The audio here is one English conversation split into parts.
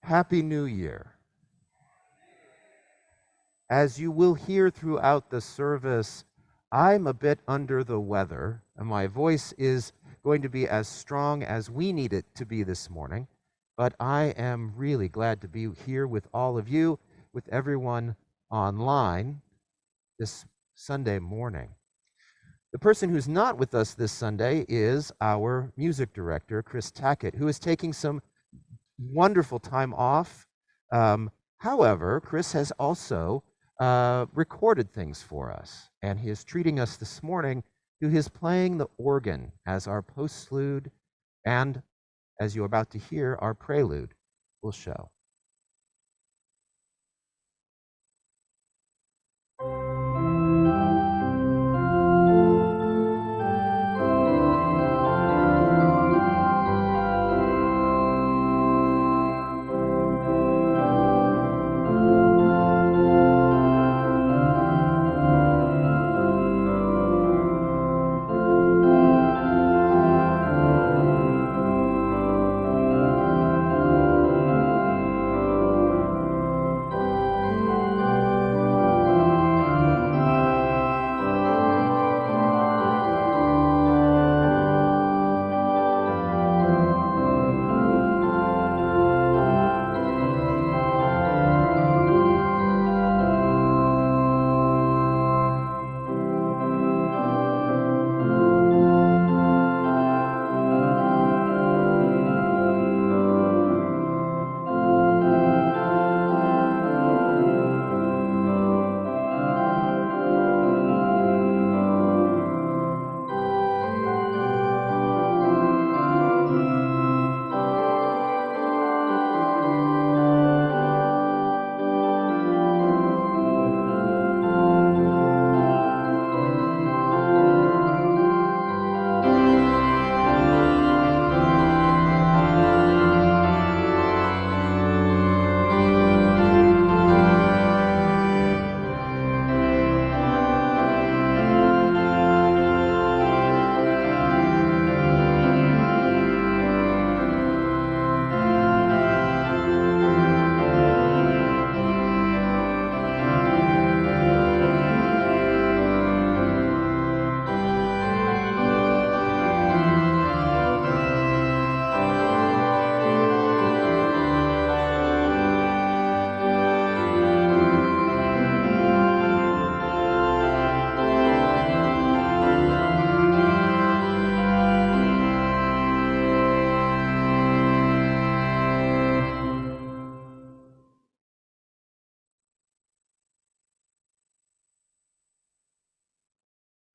Happy New Year. As you will hear throughout the service, I'm a bit under the weather, and my voice is going to be as strong as we need it to be this morning. But I am really glad to be here with all of you, with everyone online this Sunday morning. The person who's not with us this Sunday is our music director, Chris Tackett, who is taking some wonderful time off. However, Chris has also recorded things for us, and he is treating us this morning to his playing the organ as our postlude and, as you're about to hear, our prelude will show.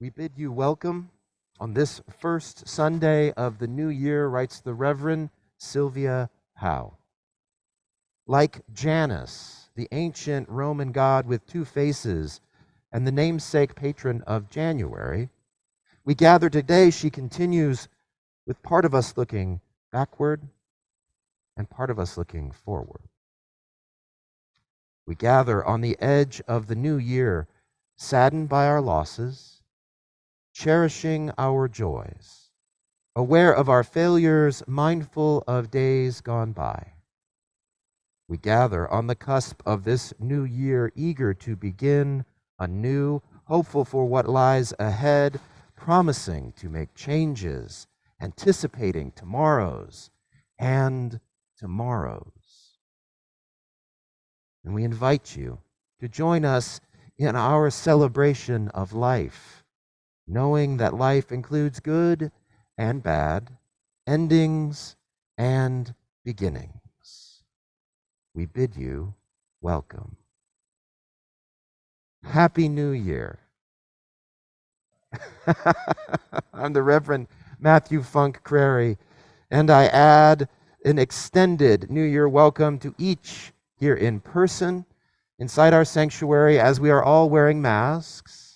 We bid you welcome on this first Sunday of the new year, writes the Reverend Sylvia Howe. Like Janus, the ancient Roman god with two faces and the namesake patron of January, we gather today, she continues, with part of us looking backward and part of us looking forward. We gather on the edge of the new year, saddened by our losses, cherishing our joys, aware of our failures, mindful of days gone by. We gather on the cusp of this new year, eager to begin anew, hopeful for what lies ahead, promising to make changes, anticipating tomorrows and tomorrows. And we invite you to join us in our celebration of life, knowing that life includes good and bad, endings and beginnings. We bid you welcome. Happy New Year. I'm the Reverend Matthew Funk Crary, and I add an extended New Year welcome to each here in person, inside our sanctuary, as we are all wearing masks.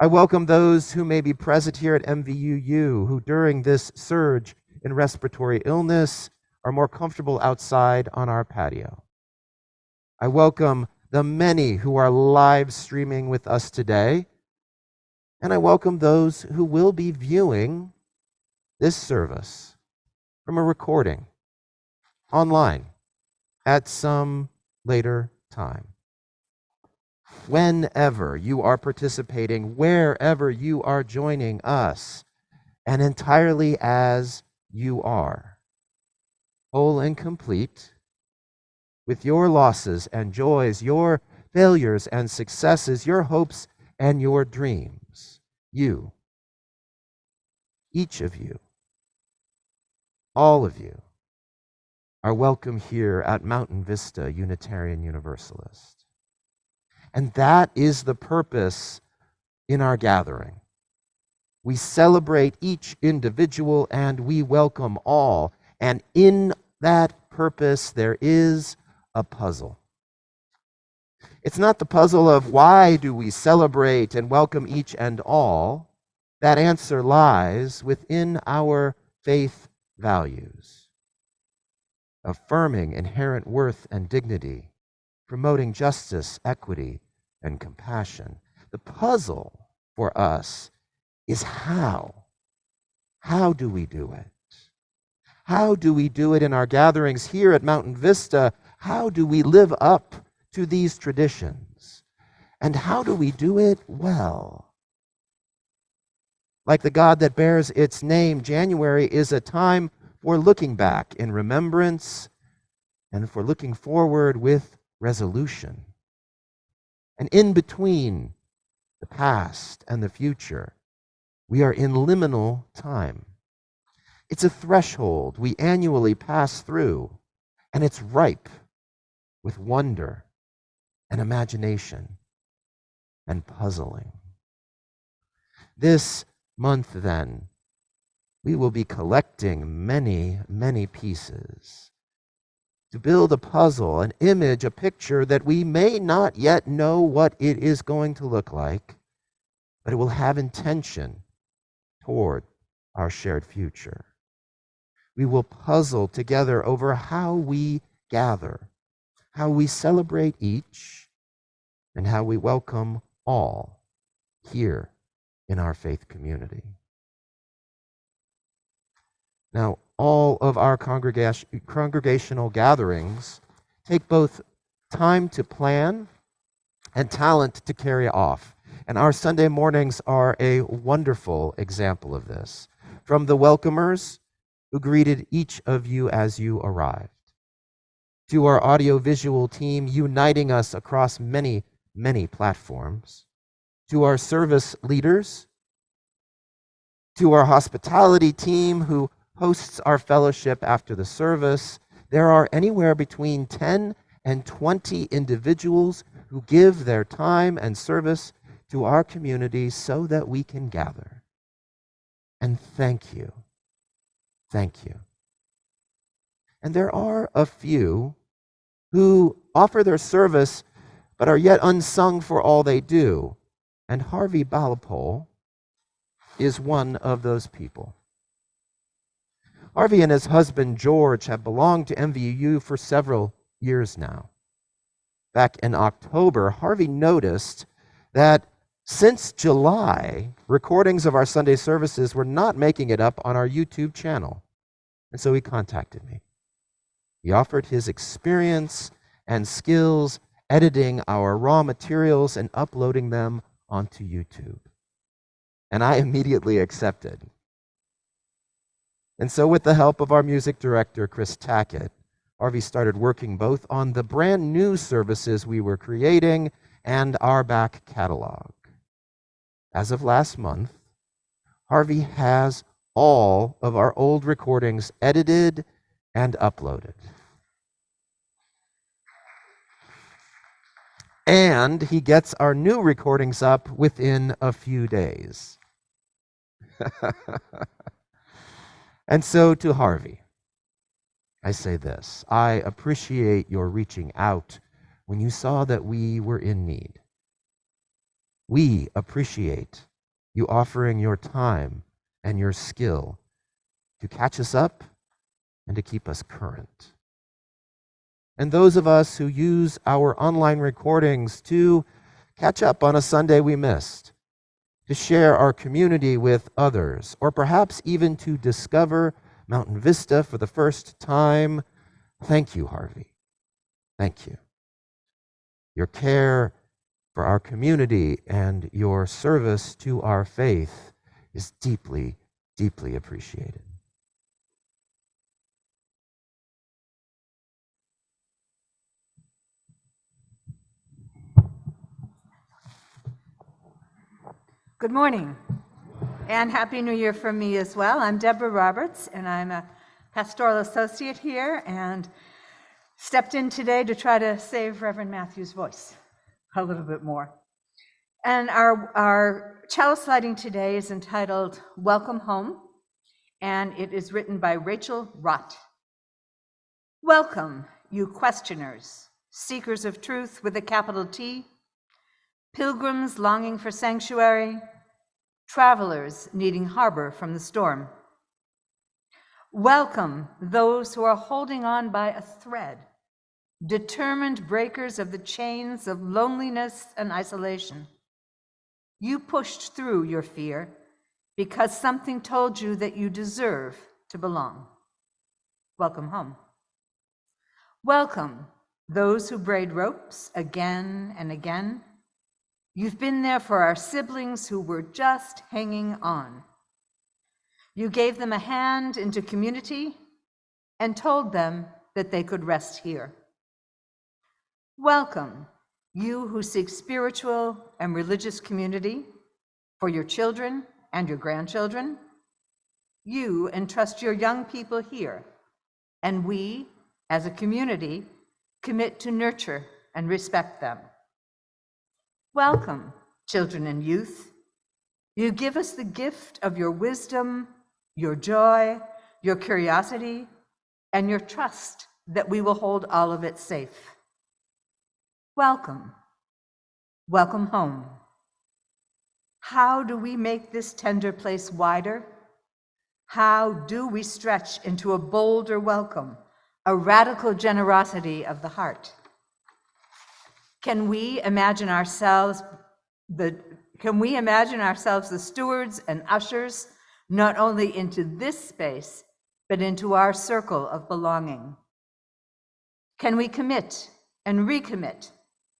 I welcome those who may be present here at MVUU, who during this surge in respiratory illness are more comfortable outside on our patio. I welcome the many who are live streaming with us today, and I welcome those who will be viewing this service from a recording online at some later time. Whenever you are participating, wherever you are joining us, and entirely as you are, whole and complete, with your losses and joys, your failures and successes, your hopes and your dreams. You, each of you, all of you, are welcome here at Mountain Vista Unitarian Universalist. And that is the purpose in our gathering. We celebrate each individual and we welcome all. And in that purpose, there is a puzzle. It's not the puzzle of why do we celebrate and welcome each and all. That answer lies within our faith values, affirming inherent worth and dignity, promoting justice, equity, and compassion. The puzzle for us is how. How do we do it? How do we do it in our gatherings here at Mountain Vista? How do we live up to these traditions? And how do we do it well? Like the God that bears its name, January is a time for looking back in remembrance and for looking forward with resolution. And in between the past and the future, we are in liminal time. It's a threshold we annually pass through, and it's ripe with wonder and imagination and puzzling. This month, then, we will be collecting many, many pieces to build a puzzle, an image, a picture that we may not yet know what it is going to look like, but it will have intention toward our shared future. We will puzzle together over how we gather, how we celebrate each, and how we welcome all here in our faith community. Now, all of our congregational gatherings take both time to plan and talent to carry off. And our Sunday mornings are a wonderful example of this. From the welcomers who greeted each of you as you arrived, to our audiovisual team uniting us across many, many platforms, to our service leaders, to our hospitality team who hosts our fellowship after the service. There are anywhere between 10 and 20 individuals who give their time and service to our community so that we can gather. And thank you. Thank you. And there are a few who offer their service but are yet unsung for all they do. And Harvey Balapole is one of those people. Harvey and his husband George have belonged to MVU for several years now. Back in October, Harvey noticed that since July, recordings of our Sunday services were not making it up on our YouTube channel. And so he contacted me. He offered his experience and skills editing our raw materials and uploading them onto YouTube. And I immediately accepted. And so with the help of our music director, Chris Tackett, Harvey started working both on the brand new services we were creating and our back catalog. As of last month, Harvey has all of our old recordings edited and uploaded. And he gets our new recordings up within a few days. And so to Harvey, I say this: I appreciate your reaching out when you saw that we were in need. We appreciate you offering your time and your skill to catch us up and to keep us current. And those of us who use our online recordings to catch up on a Sunday we missed, to share our community with others, or perhaps even to discover Mountain Vista for the first time, thank you, Harvey. Thank you. Your care for our community and your service to our faith is deeply, deeply appreciated. Good morning, and Happy New Year from me as well. I'm Deborah Roberts, and I'm a pastoral associate here, and stepped in today to try to save Reverend Matthew's voice a little bit more. And our chalice lighting today is entitled Welcome Home, and it is written by Rachel Rott. Welcome, you questioners, seekers of truth with a capital T, pilgrims longing for sanctuary, travelers needing harbor from the storm. Welcome those who are holding on by a thread, determined breakers of the chains of loneliness and isolation. You pushed through your fear because something told you that you deserve to belong. Welcome home. Welcome those who braid ropes again and again. You've been there for our siblings who were just hanging on. You gave them a hand into community and told them that they could rest here. Welcome, you who seek spiritual and religious community for your children and your grandchildren. You entrust your young people here, and we, as a community, commit to nurture and respect them. Welcome, children and youth. You give us the gift of your wisdom, your joy, your curiosity, and your trust that we will hold all of it safe. Welcome. Welcome home. How do we make this tender place wider? How do we stretch into a bolder welcome, a radical generosity of the heart? Can we imagine ourselves the stewards and ushers, not only into this space, but into our circle of belonging? Can we commit and recommit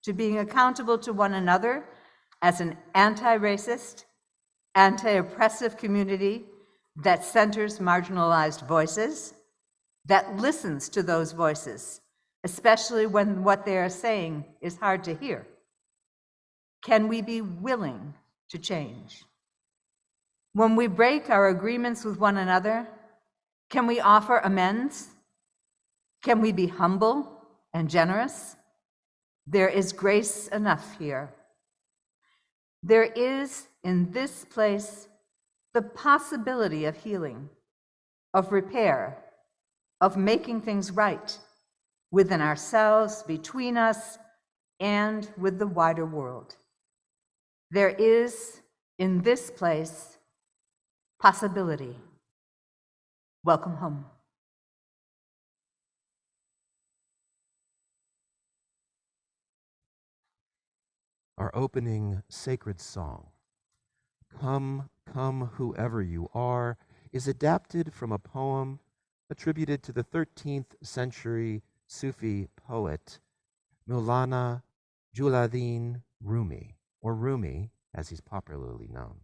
to being accountable to one another as an anti-racist, anti-oppressive community that centers marginalized voices, that listens to those voices, especially when what they are saying is hard to hear? Can we be willing to change? When we break our agreements with one another, can we offer amends? Can we be humble and generous? There is grace enough here. There is, in this place, the possibility of healing, of repair, of making things right within ourselves, between us, and with the wider world. There is, in this place, possibility. Welcome home. Our opening sacred song, Come, Come, Whoever You Are, is adapted from a poem attributed to the 13th century Sufi poet Maulana Jalaluddin Rumi, or Rumi as he's popularly known.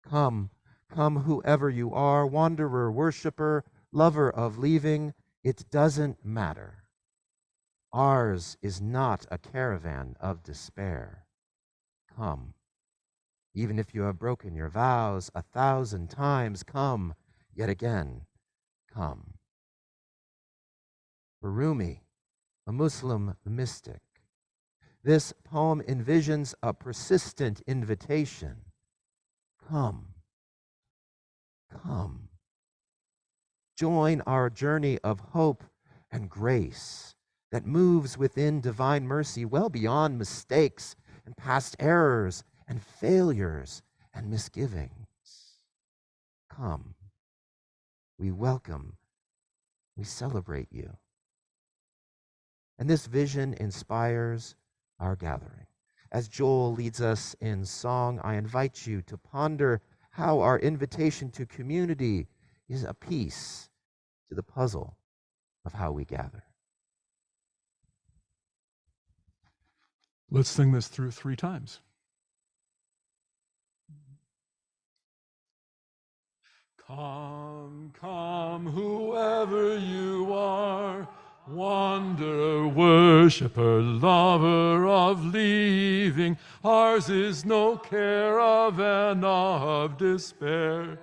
Come, come, whoever you are, wanderer, worshiper, lover of leaving, it doesn't matter. Ours is not a caravan of despair. Come. Even if you have broken your vows 1,000 times, come, yet again, come. For Rumi, a Muslim mystic, this poem envisions a persistent invitation. Come, come. Join our journey of hope and grace that moves within divine mercy well beyond mistakes and past errors and failures and misgivings. Come. We welcome, we celebrate you. And this vision inspires our gathering. As Joel leads us in song, I invite you to ponder how our invitation to community is a piece to the puzzle of how we gather. Let's sing this through 3 times. Come, come, whoever you are, wanderer, worshiper, lover of leaving. Ours is no caravan of despair.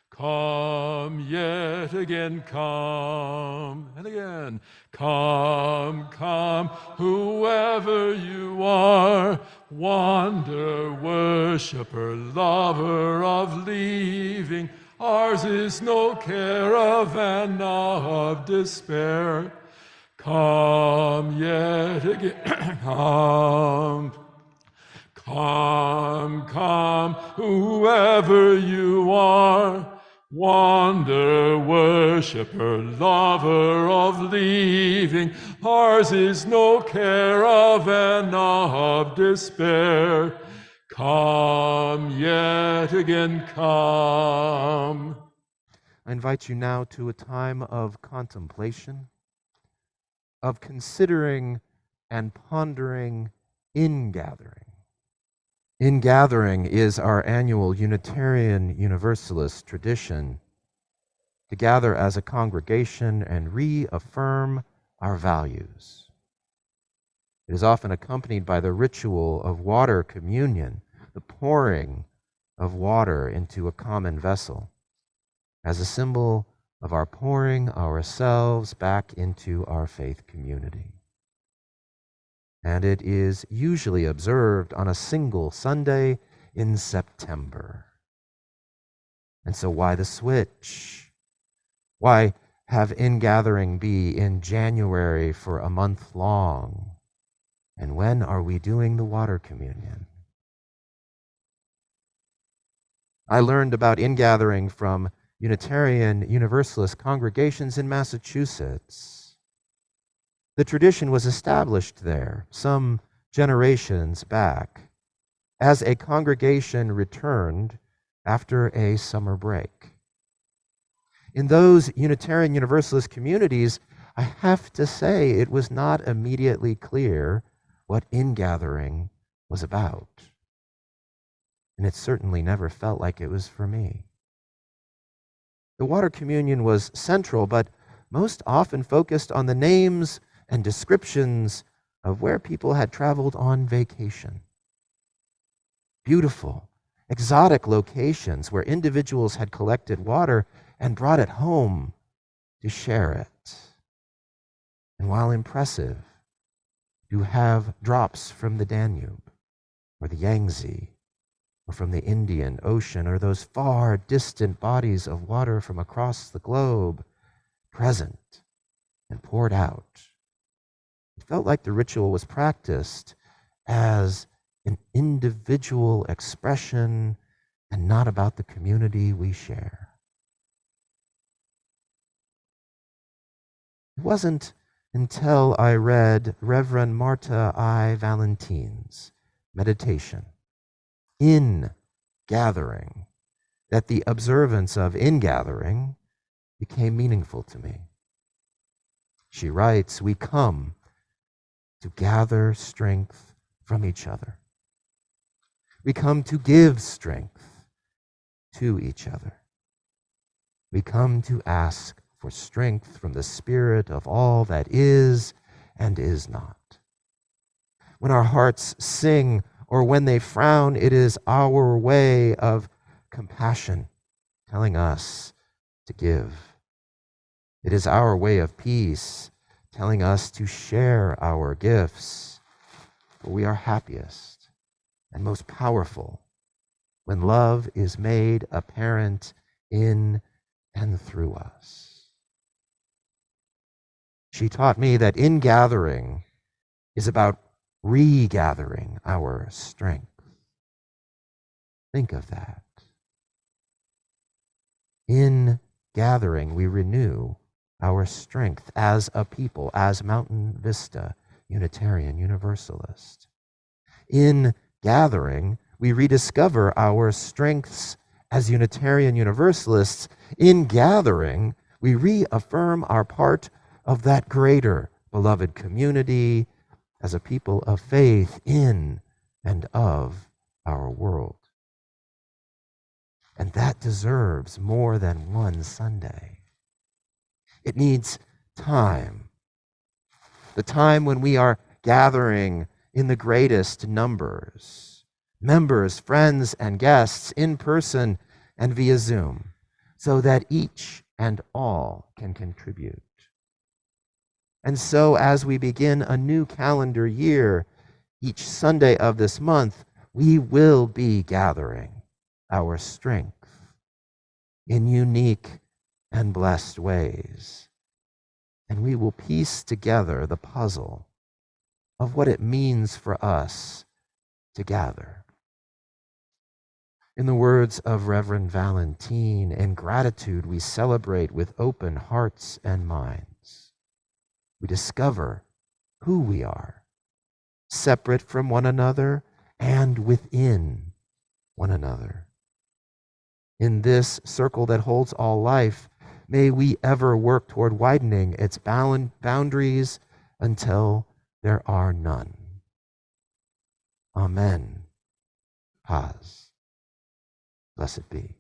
Come yet again, come, and again. Come, come, whoever you are, wanderer, worshiper, lover of leaving. Ours is no caravan of despair. Come yet again, come. Come, come, whoever you are, wanderer, worshiper, lover of leaving. Ours is no caravan of despair. Come yet again, come. I invite you now to a time of contemplation, of considering and pondering ingathering. Ingathering is our annual Unitarian Universalist tradition to gather as a congregation and reaffirm our values. It is often accompanied by the ritual of water communion, the pouring of water into a common vessel, as a symbol of our pouring ourselves back into our faith community. And it is usually observed on a single Sunday in September. And so why the switch? Why have ingathering be in January for a month long? And when are we doing the water communion? I learned about ingathering from Unitarian Universalist congregations in Massachusetts. The tradition was established there some generations back as a congregation returned after a summer break. In those Unitarian Universalist communities, I have to say it was not immediately clear what ingathering was about. And it certainly never felt like it was for me. The water communion was central, but most often focused on the names and descriptions of where people had traveled on vacation. Beautiful, exotic locations where individuals had collected water and brought it home to share it. And while impressive, to have drops from the Danube or the Yangtze or from the Indian Ocean or those far distant bodies of water from across the globe present and poured out. It felt like the ritual was practiced as an individual expression and not about the community we share. It wasn't until I read Reverend Marta I. Valentine's meditation, Ingathering, that the observance of ingathering became meaningful to me. She writes, "We come to gather strength from each other. We come to give strength to each other. We come to ask for strength from the Spirit of all that is and is not. When our hearts sing or when they frown, it is our way of compassion telling us to give. It is our way of peace telling us to share our gifts. For we are happiest and most powerful when love is made apparent in and through us." She taught me that ingathering is about regathering our strength. Think of that. In gathering, we renew our strength as a people, as Mountain Vista Unitarian Universalist. In gathering, we rediscover our strengths as Unitarian Universalists. In gathering, we reaffirm our part of that greater beloved community as a people of faith in and of our world. And that deserves more than one Sunday. It needs time. The time when we are gathering in the greatest numbers, members, friends, and guests in person and via Zoom, so that each and all can contribute. And so as we begin a new calendar year, each Sunday of this month, we will be gathering our strength in unique and blessed ways. And we will piece together the puzzle of what it means for us to gather. In the words of Reverend Valentine, in gratitude we celebrate with open hearts and minds. We discover who we are, separate from one another and within one another. In this circle that holds all life, may we ever work toward widening its boundaries until there are none. Amen. Paz. Blessed be.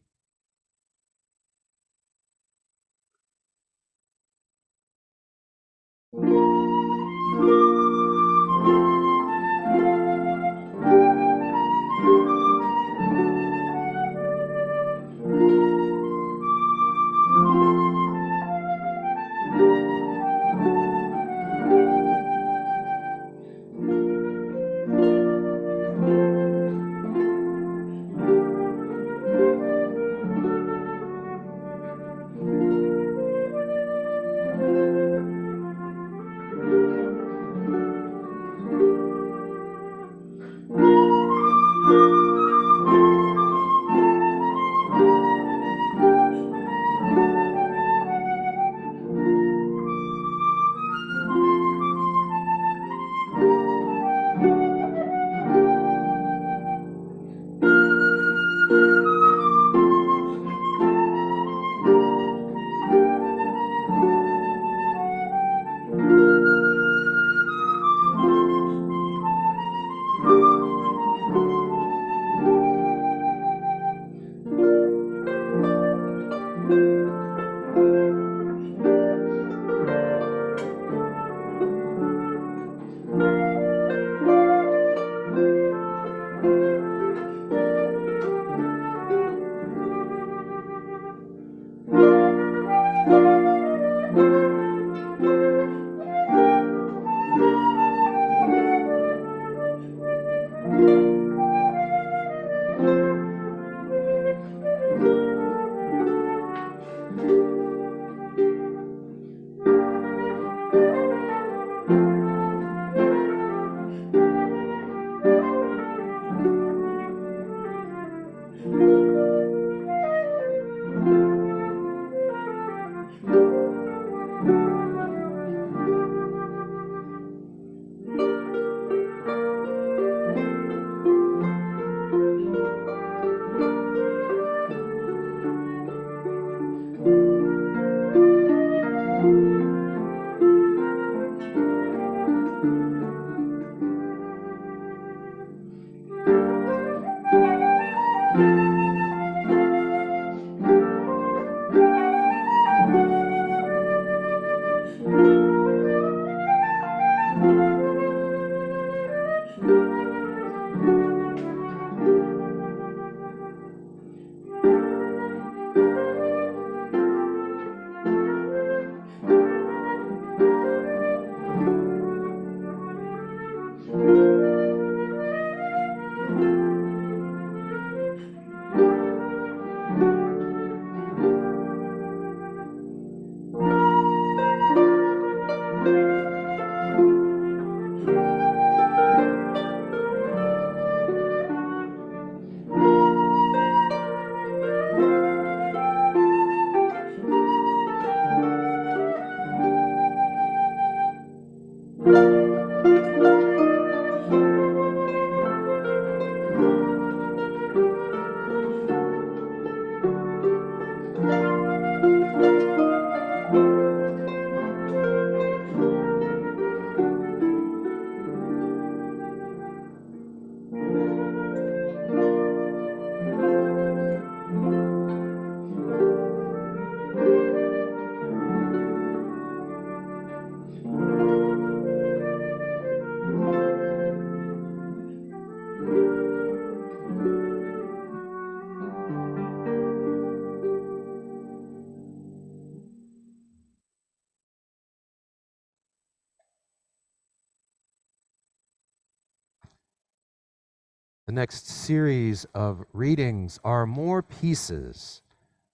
next series of readings are more pieces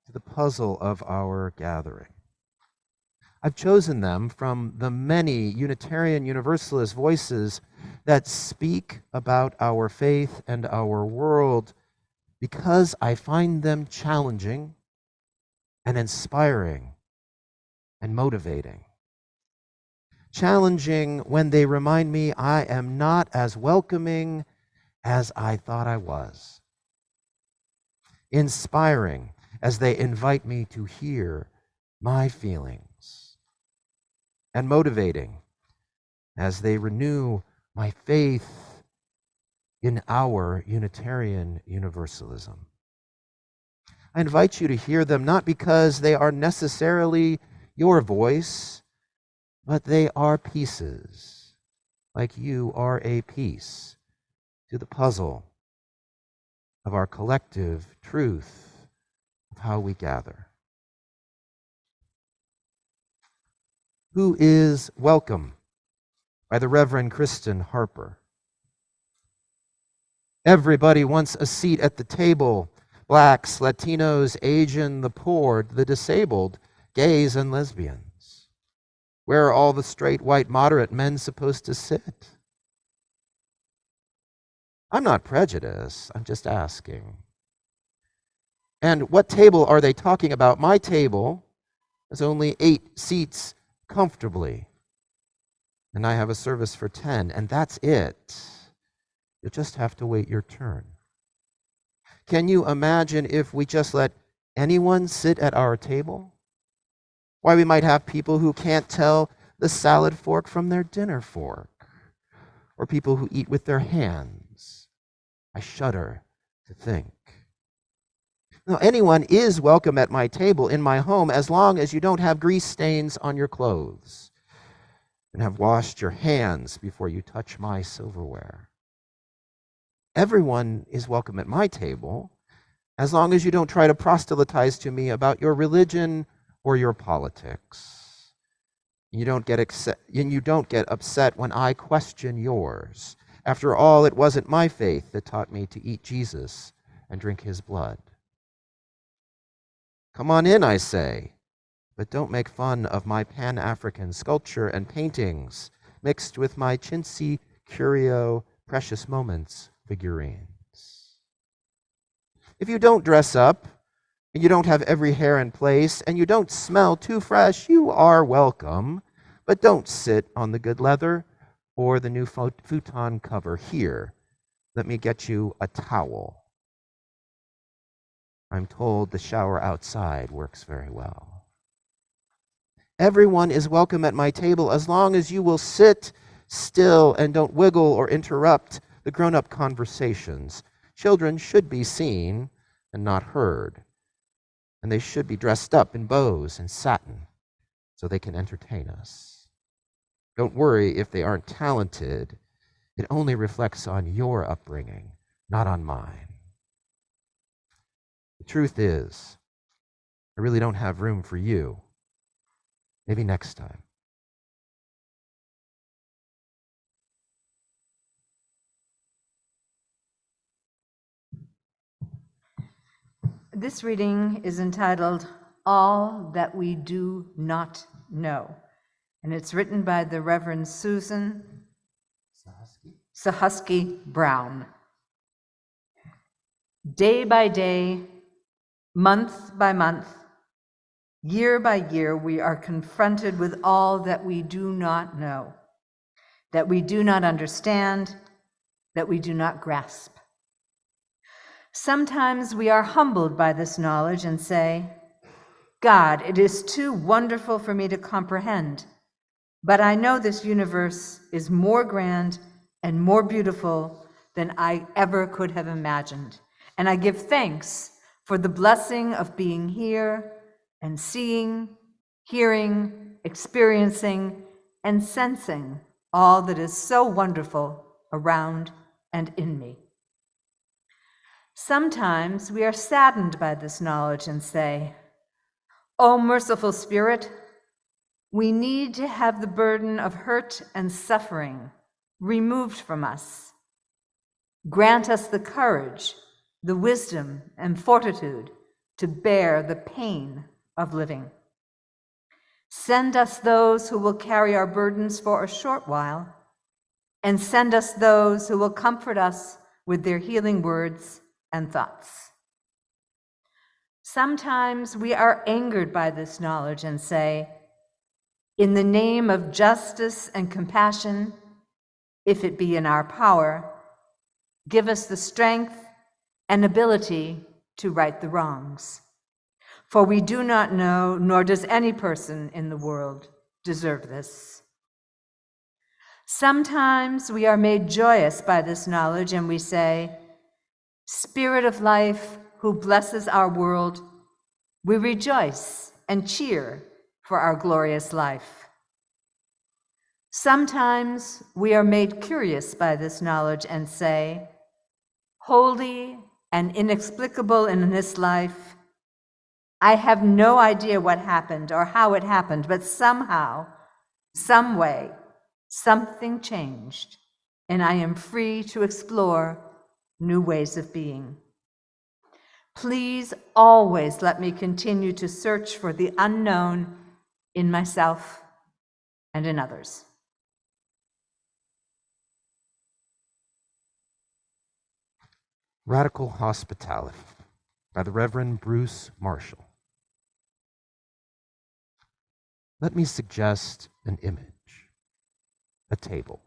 to the puzzle of our gathering. I've chosen them from the many Unitarian Universalist voices that speak about our faith and our world because I find them challenging and inspiring and motivating. Challenging when they remind me I am not as welcoming as I thought I was. Inspiring as they invite me to hear my feelings. And motivating as they renew my faith in our Unitarian Universalism. I invite you to hear them not because they are necessarily your voice, but they are pieces, like you are a piece to the puzzle of our collective truth of how we gather. Who is Welcome by the Reverend Kristen Harper. Everybody wants a seat at the table. Blacks, Latinos, Asian, the poor, the disabled, gays, and lesbians. Where are all the straight, white, moderate men supposed to sit? I'm not prejudiced, I'm just asking. And what table are they talking about? My table has only 8 seats comfortably. And I have a service for 10, and that's it. You'll just have to wait your turn. Can you imagine if we just let anyone sit at our table? Why, we might have people who can't tell the salad fork from their dinner fork, or people who eat with their hands. I shudder to think. Now, anyone is welcome at my table in my home as long as you don't have grease stains on your clothes and have washed your hands before you touch my silverware. Everyone is welcome at my table as long as you don't try to proselytize to me about your religion or your politics. You don't get upset when I question yours. After all, it wasn't my faith that taught me to eat Jesus and drink his blood. Come on in, I say, but don't make fun of my Pan-African sculpture and paintings mixed with my chintzy, curio, precious moments figurines. If you don't dress up, and you don't have every hair in place, and you don't smell too fresh, you are welcome, but don't sit on the good leather or the new futon cover here. Let me get you a towel. I'm told the shower outside works very well. Everyone is welcome at my table as long as you will sit still and don't wiggle or interrupt the grown-up conversations. Children should be seen and not heard. And they should be dressed up in bows and satin so they can entertain us. Don't worry if they aren't talented. It only reflects on your upbringing, not on mine. The truth is, I really don't have room for you. Maybe next time. This reading is entitled, All That We Do Not Know, and it's written by the Reverend Susan Sahusky Brown. Day by day, month by month, year by year, we are confronted with all that we do not know, that we do not understand, that we do not grasp. Sometimes we are humbled by this knowledge and say, God, it is too wonderful for me to comprehend, but I know this universe is more grand and more beautiful than I ever could have imagined. And I give thanks for the blessing of being here and seeing, hearing, experiencing, and sensing all that is so wonderful around and in me. Sometimes we are saddened by this knowledge and say, O merciful Spirit, we need to have the burden of hurt and suffering removed from us. Grant us the courage, the wisdom, and fortitude to bear the pain of living. Send us those who will carry our burdens for a short while, and send us those who will comfort us with their healing words and thoughts. Sometimes we are angered by this knowledge and say, in the name of justice and compassion, if it be in our power, give us the strength and ability to right the wrongs. For we do not know, nor does any person in the world deserve this. Sometimes we are made joyous by this knowledge and we say, Spirit of life, who blesses our world, we rejoice and cheer for our glorious life. Sometimes we are made curious by this knowledge and say, holy and inexplicable in this life, I have no idea what happened or how it happened, but somehow, some way, something changed, and I am free to explore new ways of being. Please always let me continue to search for the unknown in myself and in others. Radical Hospitality by the Reverend Bruce Marshall. Let me suggest an image, a table,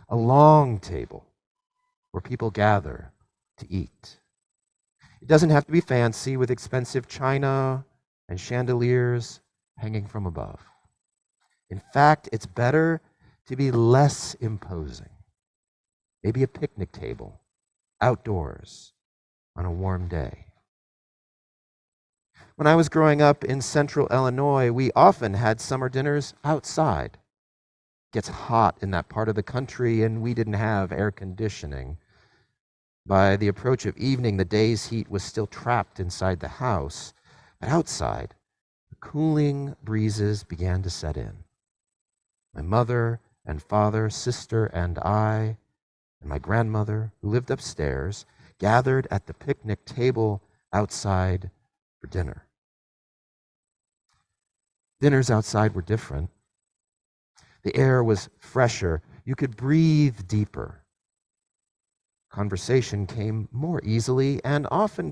a long table where people gather to eat. It doesn't have to be fancy with expensive china and chandeliers hanging from above. In fact, it's better to be less imposing. Maybe a picnic table outdoors on a warm day. When I was growing up in central Illinois, we often had summer dinners outside. It gets hot in that part of the country, and we didn't have air conditioning. By the approach of evening, the day's heat was still trapped inside the house, but outside, the cooling breezes began to set in. My mother and father, sister and I, and my grandmother, who lived upstairs, gathered at the picnic table outside for dinner. Dinners outside were different. The air was fresher. You could breathe deeper. Conversation came more easily and often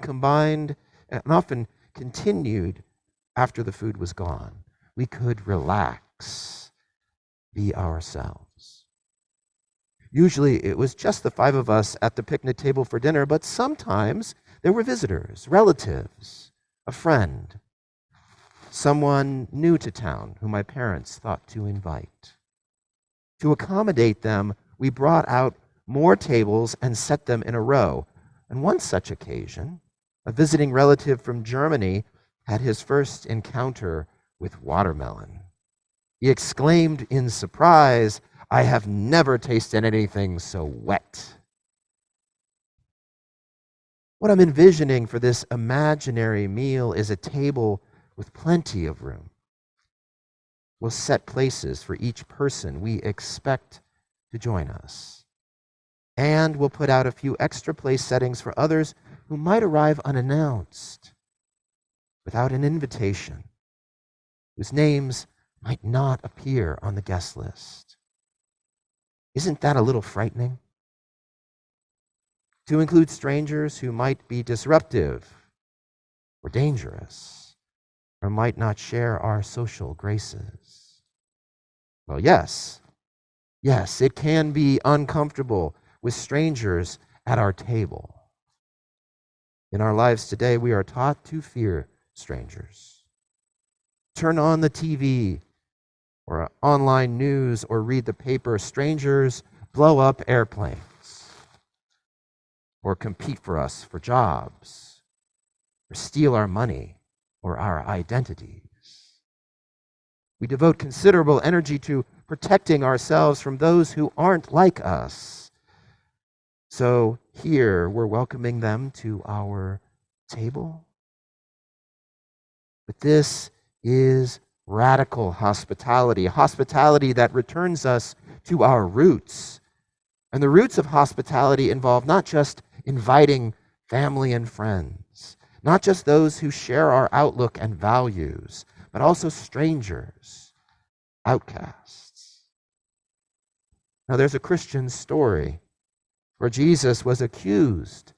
continued after the food was gone. We could relax, be ourselves. Usually it was just the five of us at the picnic table for dinner, but sometimes there were visitors, relatives, a friend, someone new to town who my parents thought to invite. To accommodate them, we brought out more tables and set them in a row. On one such occasion, a visiting relative from Germany had his first encounter with watermelon. He exclaimed in surprise, "I have never tasted anything so wet." What I'm envisioning for this imaginary meal is a table with plenty of room. We'll set places for each person we expect to join us. And we'll put out a few extra place settings for others who might arrive unannounced, without an invitation, whose names might not appear on the guest list. Isn't that a little frightening? To include strangers who might be disruptive or dangerous, or might not share our social graces. Well, yes, it can be uncomfortable with strangers at our table. In our lives today, we are taught to fear strangers. Turn on the TV or online news or read the paper. Strangers blow up airplanes or compete for us for jobs or steal our money or our identities. We devote considerable energy to protecting ourselves from those who aren't like us. So here we're welcoming them to our table. But this is radical hospitality, hospitality that returns us to our roots, And the roots of hospitality involve not just inviting family and friends, not just those who share our outlook and values, but also strangers, outcasts. Now, there's a Christian story where Jesus was accused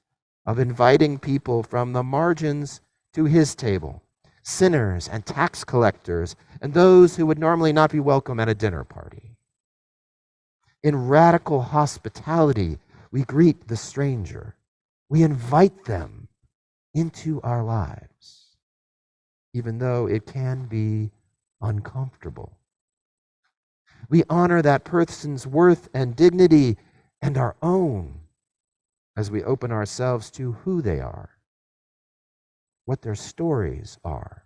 of inviting people from the margins to his table, sinners and tax collectors, and those who would normally not be welcome at a dinner party. In radical hospitality, we greet the stranger. We invite them into our lives, even though it can be uncomfortable. We honor that person's worth and dignity and our own as we open ourselves to who they are, what their stories are,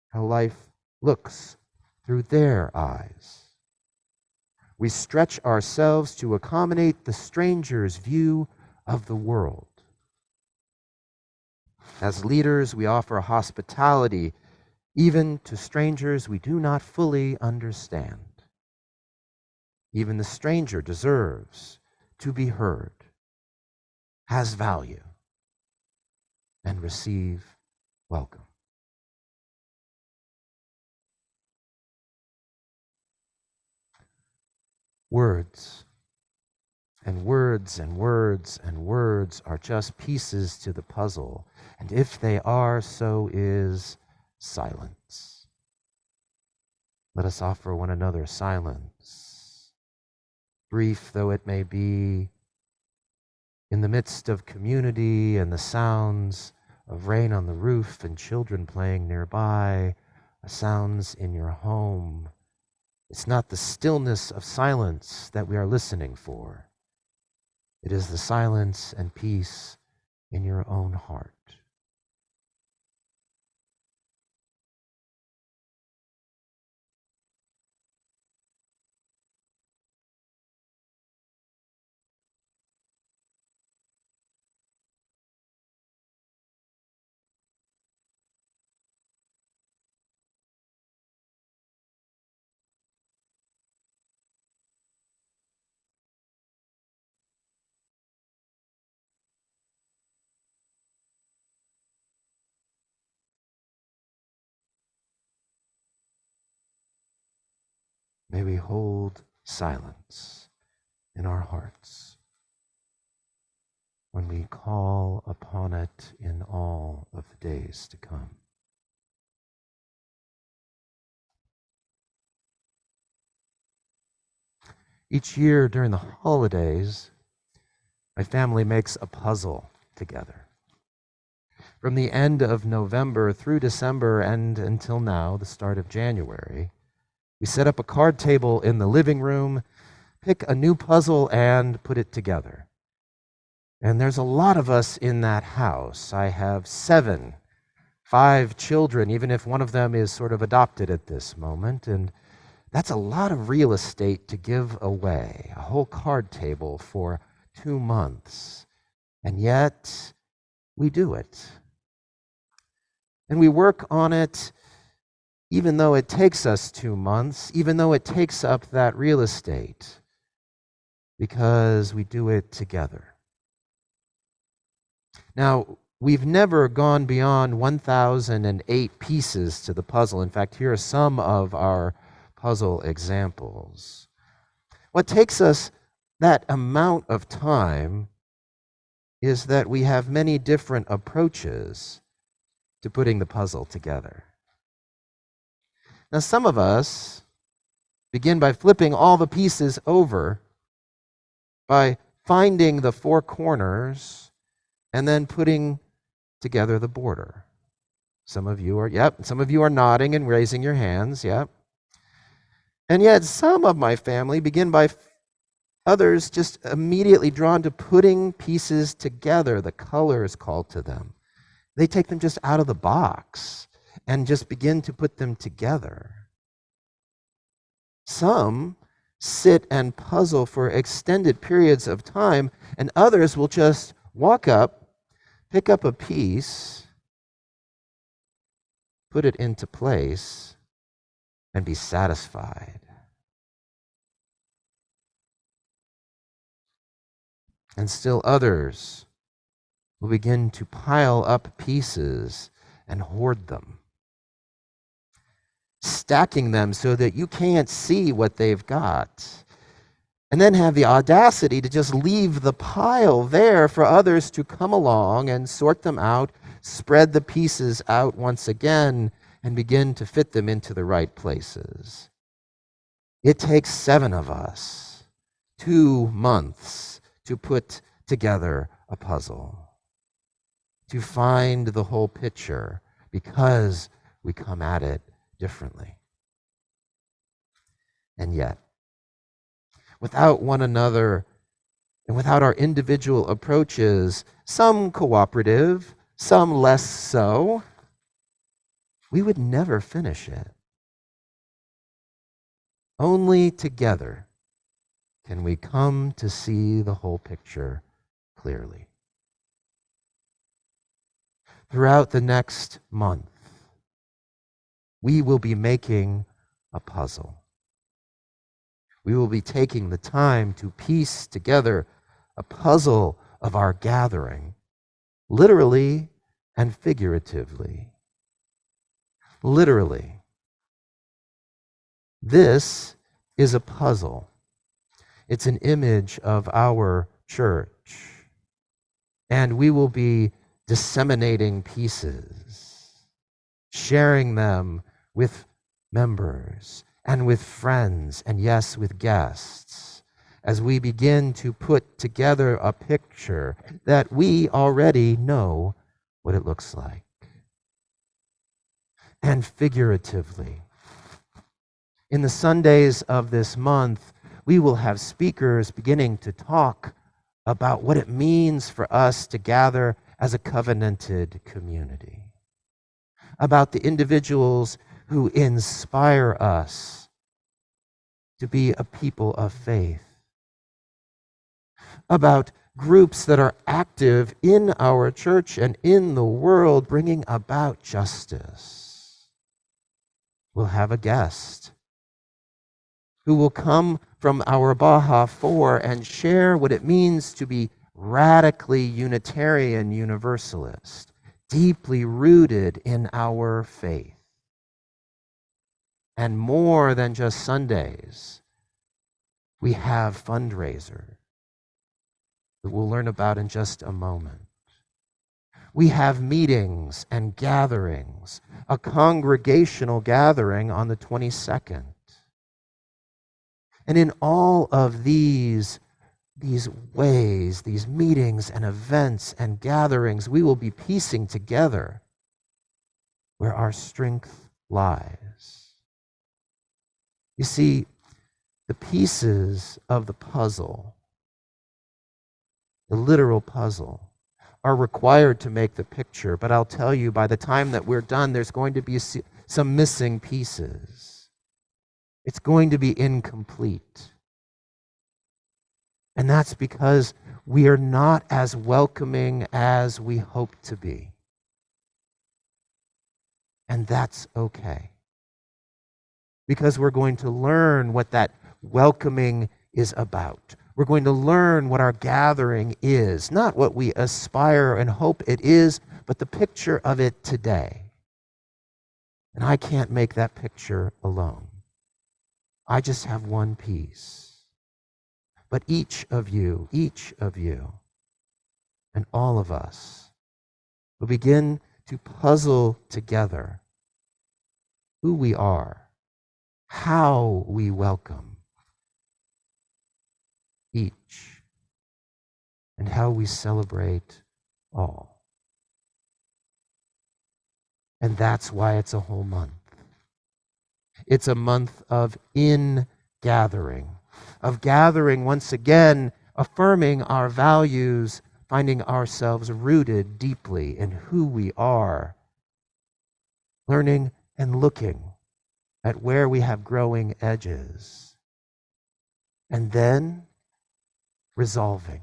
how life looks through their eyes. We stretch ourselves to accommodate the stranger's view of the world. As leaders, we offer hospitality even to strangers we do not fully understand. Even the stranger deserves to be heard, has value, and receive welcome. Words and words and words and words are just pieces to the puzzle, and if they are, so is silence. Let us offer one another silence, brief though it may be, in the midst of community and the sounds of rain on the roof and children playing nearby, sounds in your home. It's not the stillness of silence that we are listening for. It is the silence and peace in your own heart. May we hold silence in our hearts when we call upon it in all of the days to come. Each year during the holidays, my family makes a puzzle together. From the end of November through December and until now, the start of January, we set up a card table in the living room, pick a new puzzle, and put it together. And there's a lot of us in that house. I have 5 children, even if one of them is sort of adopted at this moment. And that's a lot of real estate to give away, a whole card table for 2 months. And yet, we do it. And we work on it even though it takes us 2 months, even though it takes up that real estate, because we do it together. Now, we've never gone beyond 1,008 pieces to the puzzle. In fact, here are some of our puzzle examples. What takes us that amount of time is that we have many different approaches to putting the puzzle together. Now, some of us begin by flipping all the pieces over, by finding the 4 corners, and then putting together the border. Some of you are nodding and raising your hands, And yet some of my family begin by others just immediately drawn to putting pieces together, the colors called to them. They take them just out of the box and just begin to put them together. Some sit and puzzle for extended periods of time, and others will just walk up, pick up a piece, put it into place, and be satisfied. And still others will begin to pile up pieces and hoard them, stacking them so that you can't see what they've got, and then have the audacity to just leave the pile there for others to come along and sort them out, spread the pieces out once again, and begin to fit them into the right places. It takes 7 of us 2 months to put together a puzzle, to find the whole picture, because we come at it differently. And yet, without one another and without our individual approaches, some cooperative, some less so, we would never finish it. Only together can we come to see the whole picture clearly. Throughout the next month, we will be making a puzzle. We will be taking the time to piece together a puzzle of our gathering, literally and figuratively. Literally. This is a puzzle. It's an image of our church. And we will be disseminating pieces, sharing them with members and with friends, and yes, with guests, as we begin to put together a picture that we already know what it looks like. And figuratively, in the Sundays of this month, we will have speakers beginning to talk about what it means for us to gather as a covenanted community, about the individuals who inspire us to be a people of faith, about groups that are active in our church and in the world bringing about justice. We'll have a guest who will come from our Baja 4 and share what it means to be radically Unitarian Universalist, deeply rooted in our faith. And more than just Sundays, we have fundraisers that we'll learn about in just a moment. We have meetings and gatherings, a congregational gathering on the 22nd. And in all of these ways, these meetings and events and gatherings, we will be piecing together where our strength lies. You see, the pieces of the puzzle, the literal puzzle, are required to make the picture. But I'll tell you, by the time that we're done, there's going to be some missing pieces. It's going to be incomplete. And that's because we are not as welcoming as we hope to be. And that's okay. Because we're going to learn what that welcoming is about. We're going to learn what our gathering is, not what we aspire and hope it is, but the picture of it today. And I can't make that picture alone. I just have one piece. But each of you, and all of us will begin to puzzle together who we are, how we welcome each, and how we celebrate all. And that's why it's a whole month. It's a month of in-gathering, of gathering once again, affirming our values, finding ourselves rooted deeply in who we are, learning and looking at where we have growing edges, and then resolving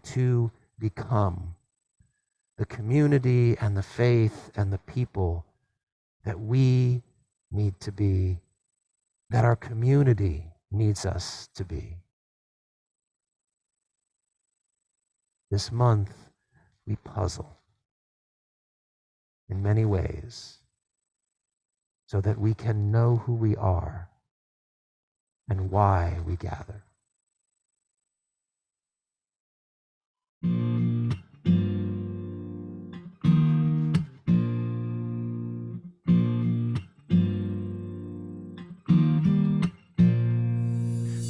to become the community and the faith and the people that we need to be, that our community needs us to be. This month, we puzzle in many ways so that we can know who we are and why we gather.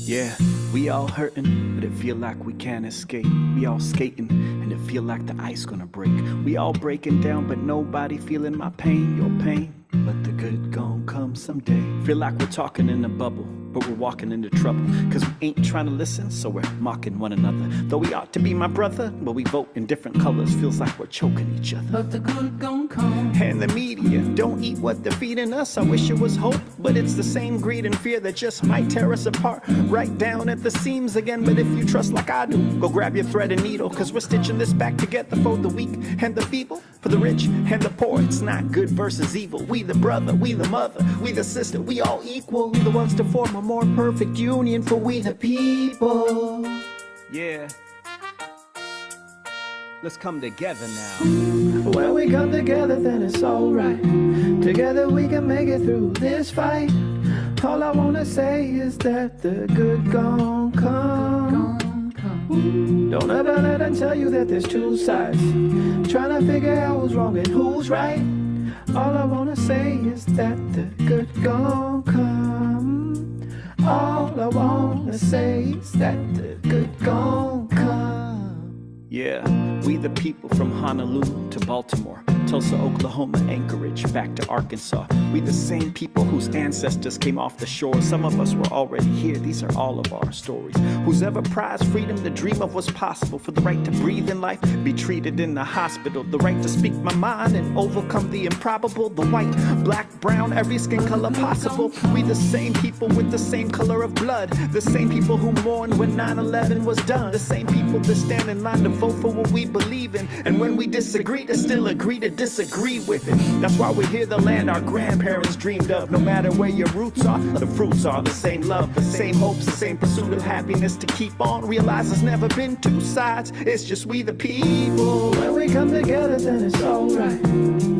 Yeah, we all hurting, but it feel like we can't escape. We all skating, and it feel like the ice gonna break. We all breaking down, but nobody feeling my pain, your pain. But the good gon' come someday. Feel like we're talking in a bubble, but we're walking into trouble. Cause we ain't trying to listen, so we're mocking one another. Though we ought to be my brother, but we vote in different colors. Feels like we're choking each other. But the good gon' come. And the media don't eat what they're feeding us. I wish it was hope, but it's the same greed and fear that just might tear us apart. Right down at the seams again. But if you trust like I do, go grab your thread and needle. Cause we're stitching this back together for the weak and the feeble, for the rich and the poor. It's not good versus evil. We the brother, we the mother, we the sister, we all equal. We the ones to form a more perfect union for we the people. Yeah. Let's come together now. When we come together, then it's alright. Together we can make it through this fight. All I wanna say is that the good gon' come. Don't ever let them tell you that there's two sides. Trying to figure out who's wrong and who's right. All I wanna say is that the good gon' come. All I wanna say is that the good gon' come. Yeah, we the people from Honolulu to Baltimore, Tulsa, Oklahoma, Anchorage, back to Arkansas. We the same people whose ancestors came off the shore. Some of us were already here, these are all of our stories. Who's ever prized freedom to dream of what's possible. For the right to breathe in life, be treated in the hospital. The right to speak my mind and overcome the improbable. The white, black, brown, every skin color possible. We the same people with the same color of blood. The same people who mourned when 9/11 was done. The same people that stand in line to vote for what we believe in. And when we disagree, to still agree to disagree with it. That's why we're here, the land our grandparents dreamed of. No matter where your roots are, the fruits are the same love, the same hopes, the same pursuit of happiness to keep on. Realize there's never been two sides, it's just we the people. When we come together, then it's alright.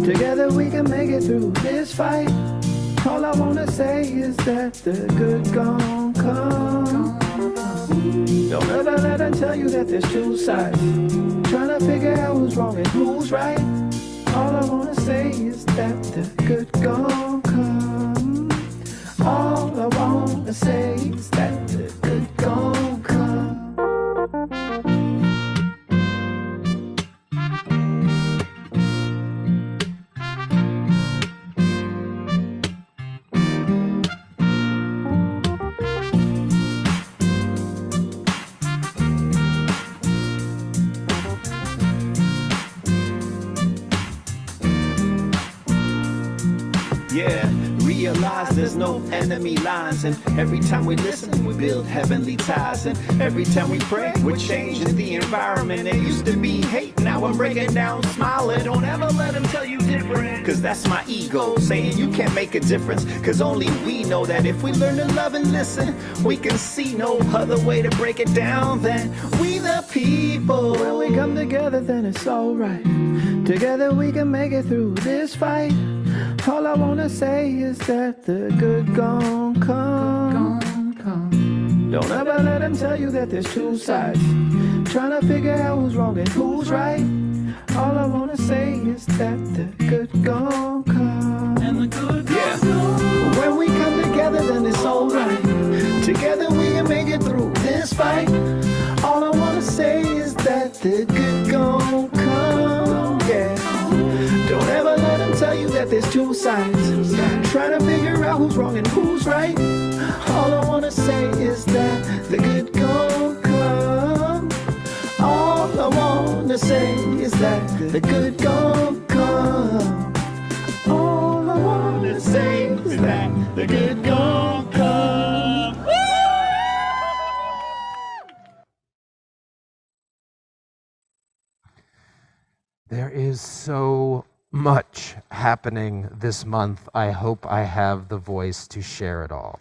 Together we can make it through this fight. All I wanna say is that the good gon' come. Don't ever let them tell you that there's two sides. Trying to figure out who's wrong and who's right. All I wanna say is that the good gon' come. All I wanna say is that the good gon' come. Yeah, realize there's no enemy lines. And every time we listen, we build heavenly ties. And every time we pray, we're changing the environment. It used to be hate, now I'm breaking down smiling. Don't ever let them tell you different, cause that's my ego saying you can't make a difference. Cause only we know that if we learn to love and listen, we can see no other way to break it down than we the people. When we come together, then it's alright. Together we can make it through this fight. All I wanna say is that the good gon' come. Don't ever let them tell you that there's two sides. Trying to figure out who's wrong and who's right. All I wanna say is that the good gon' come. And the good Yeah. when we come together, then it's alright. Together we can make it through this fight. All I wanna say is that the good gon' come. Yeah. Don't ever let them tell you that there's two sides. Trying to figure out who's wrong and who's right. All I wanna say is that the good gon' come. All I wanna say is that the good gon' come. All I wanna say is that the good gon' come. There is so much happening this month. I hope I have the voice to share it all.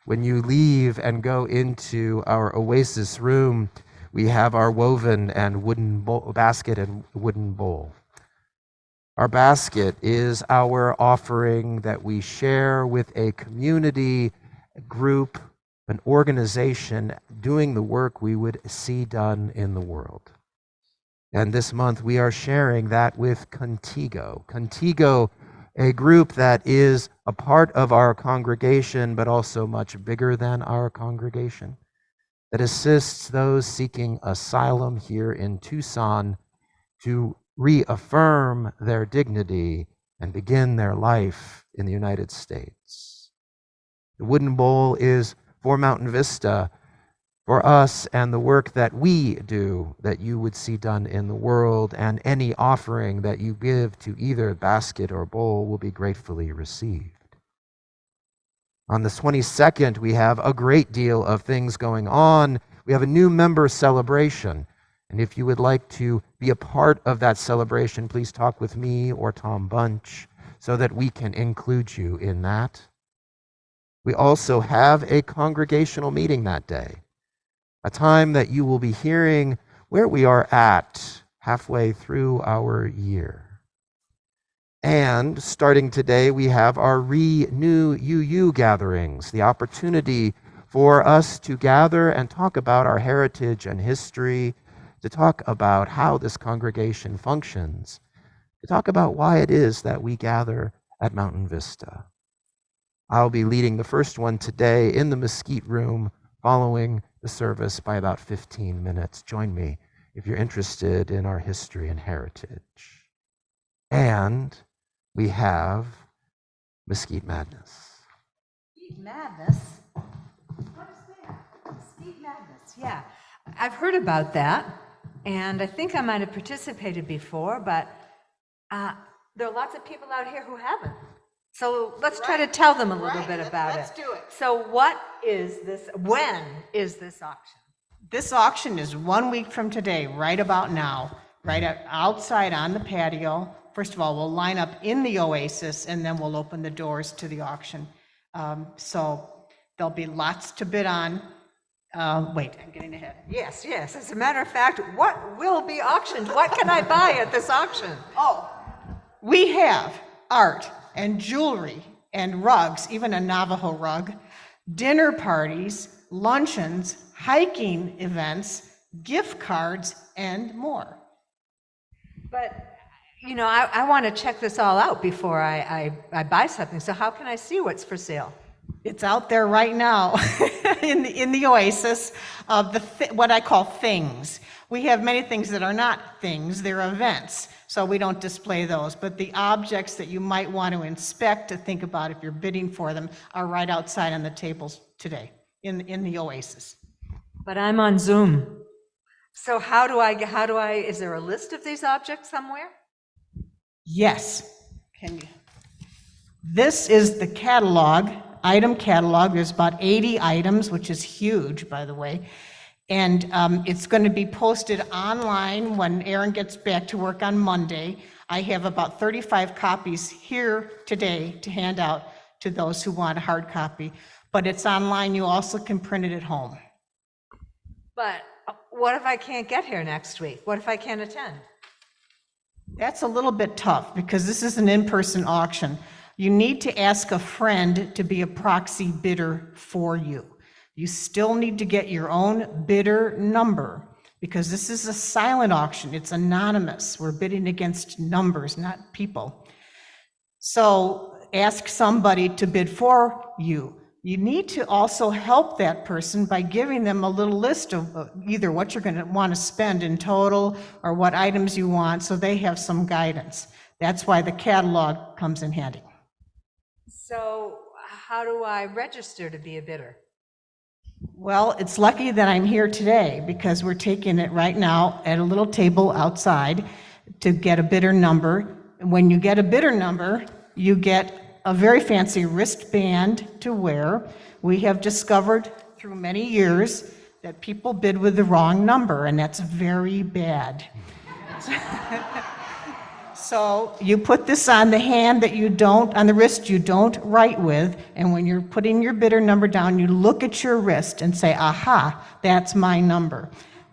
When you leave and go into our Oasis room, we have our woven and wooden basket and wooden bowl. Our basket is our offering that we share with a community, a group, an organization doing the work we would see done in the world. And this month we are sharing that with Contigo. Contigo, a group that is a part of our congregation, but also much bigger than our congregation, that assists those seeking asylum here in Tucson to reaffirm their dignity and begin their life in the United States. The wooden bowl is for Mountain Vista, for us and the work that we do that you would see done in the world, and any offering that you give to either basket or bowl will be gratefully received. On the 22nd, we have a great deal of things going on. We have a new member celebration. And if you would like to be a part of that celebration, please talk with me or Tom Bunch so that we can include you in that. We also have a congregational meeting that day, a time that you will be hearing where we are at halfway through our year. And starting today, we have our Renew UU gatherings, the opportunity for us to gather and talk about our heritage and history, to talk about how this congregation functions, to talk about why it is that we gather at Mountain Vista. I'll be leading the first one today in the Mesquite Room following the service by about 15 minutes. Join me if you're interested in our history and heritage. And we have Mesquite Madness. Mesquite Madness? What is that? Mesquite Madness, yeah. I've heard about that, and I think I might have participated before, but there are lots of people out here who haven't. So let's try to tell them a little bit about it. Let's do it. So what is this, when is this auction? This auction is 1 week from today, right about now, outside on the patio. First of all, we'll line up in the Oasis, and then we'll open the doors to the auction. So there'll be lots to bid on. Wait, I'm getting ahead. Yes, yes. As a matter of fact, what will be auctioned? What can I buy at this auction? Oh, we have art and jewelry and rugs, even a Navajo rug, dinner parties, luncheons, hiking events, gift cards, and more. But, you know, I want to check this all out before I buy something. So how can I see what's for sale? It's out there right now in the Oasis of what I call things. We have many things that are not things, they're events, so we don't display those. But the objects that you might want to inspect, to think about if you're bidding for them, are right outside on the tables today in the Oasis. But I'm on Zoom. So how do I, is there a list of these objects somewhere? Yes. This is the catalog, item catalog. There's about 80 items, which is huge, by the way. And it's going to be posted online when Aaron gets back to work on Monday. I have about 35 copies here today to hand out to those who want a hard copy. But it's online. You also can print it at home. But what if I can't get here next week? What if I can't attend? That's a little bit tough because this is an in-person auction. You need to ask a friend to be a proxy bidder for you. You still need to get your own bidder number because this is a silent auction. It's anonymous. We're bidding against numbers, not people. So ask somebody to bid for you. You need to also help that person by giving them a little list of either what you're going to want to spend in total or what items you want, so they have some guidance. That's why the catalog comes in handy. So how do I register to be a bidder? Well, it's lucky that I'm here today because we're taking it right now at a little table outside to get a bidder number. And when you get a bidder number, you get a very fancy wristband to wear. We have discovered through many years that people bid with the wrong number, and that's very bad. So you put this on the hand that you don't, on the wrist you don't write with, and when you're putting your bidder number down, you look at your wrist and say, aha, that's my number.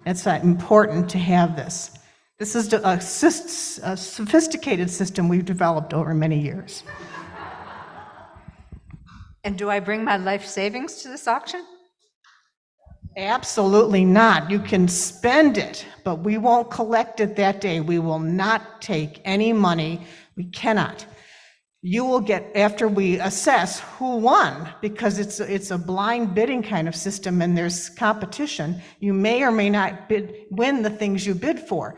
It's important to have this. This is a sophisticated system we've developed over many years. And do I bring my life savings to this auction? Absolutely not. You can spend it, but we won't collect it that day. We will not take any money. We cannot. You will get, after we assess who won, because it's a blind bidding kind of system and there's competition, you may or may not win the things you bid for.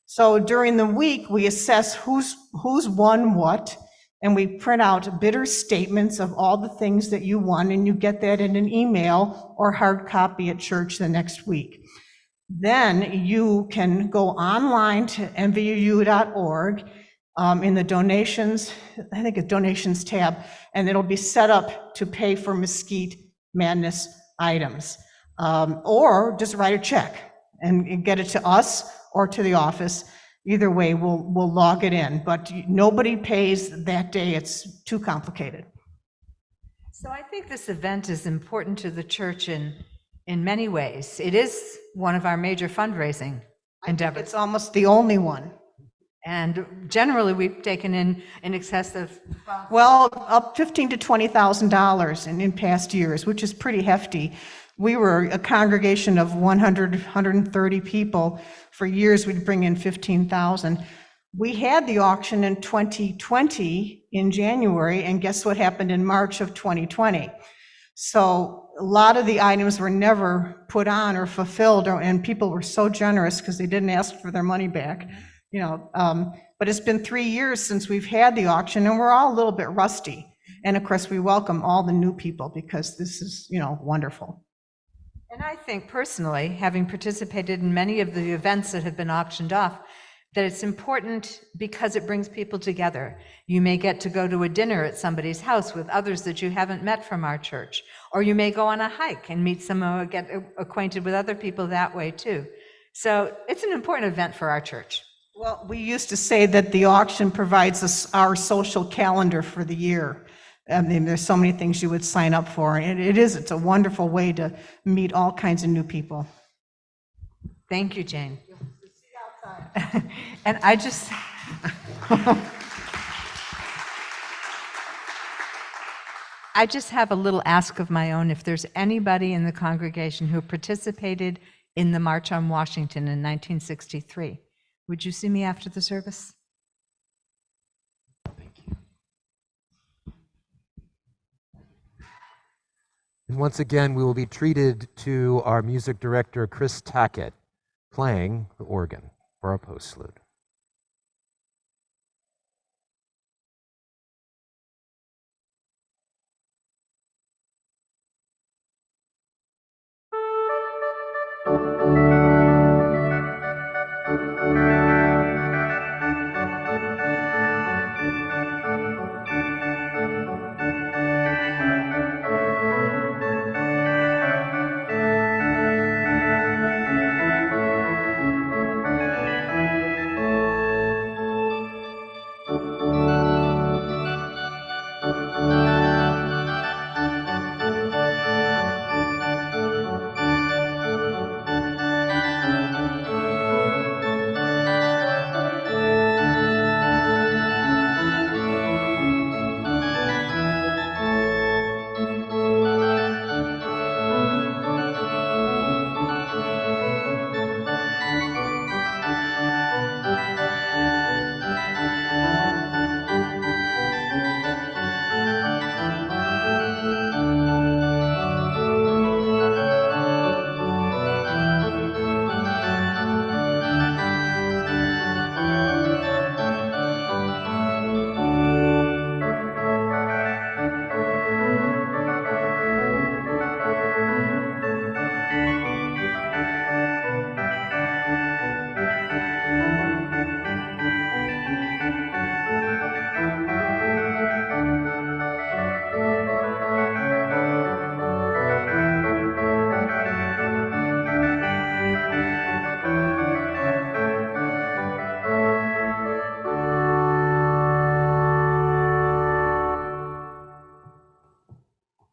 So during the week, we assess who's won what, and we print out bidder statements of all the things that you won, and you get that in an email or hard copy at church the next week. Then you can go online to mvuu.org in the donations, I think a donations tab, and it'll be set up to pay for Mesquite Madness items. Or just write a check and get it to us or to the office. Either way, we'll log it in, but nobody pays that day. It's too complicated. So I think this event is important to the church in many ways. It is one of our major fundraising endeavors. It's almost the only one. And generally, we've taken in excess of, Well, up $15,000 to $20,000 in past years, which is pretty hefty. We were a congregation of 100, 130 people. For years, we'd bring in 15,000. We had the auction in 2020 in January, and guess what happened in March of 2020? So a lot of the items were never put on or fulfilled, and people were so generous because they didn't ask for their money back. But it's been 3 years since we've had the auction, and we're all a little bit rusty. And of course, we welcome all the new people because this is, wonderful. and I think personally, having participated in many of the events that have been auctioned off, that it's important because it brings people together. You may get to go to a dinner at somebody's house with others that you haven't met from our church, or you may go on a hike and meet some, get acquainted with other people that way too. So it's an important event for our church. Well, we used to say that the auction provides us our social calendar for the year. I mean, there's so many things you would sign up for, and it's a wonderful way to meet all kinds of new people. Thank you, Jane. And I just, I just have a little ask of my own. If there's anybody in the congregation who participated in the March on Washington in 1963, would you see me after the service? And once again, we will be treated to our music director, Chris Tackett, playing the organ for our postlude.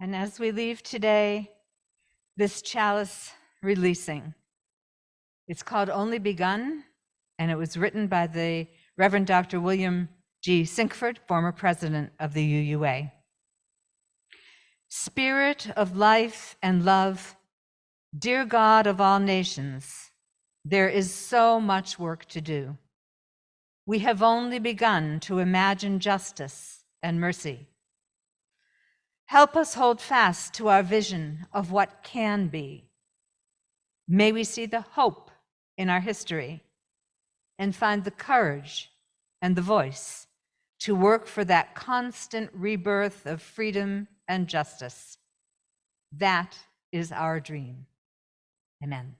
And as we leave today, this chalice releasing, It's called Only Begun, and it was written by the Reverend Dr. William G. Sinkford, former president of the UUA. Spirit of life and love, dear God of all nations, there is so much work to do. We have only begun to imagine justice and mercy. Help us hold fast to our vision of what can be. May we see the hope in our history and find the courage and the voice to work for that constant rebirth of freedom and justice. That is our dream. Amen.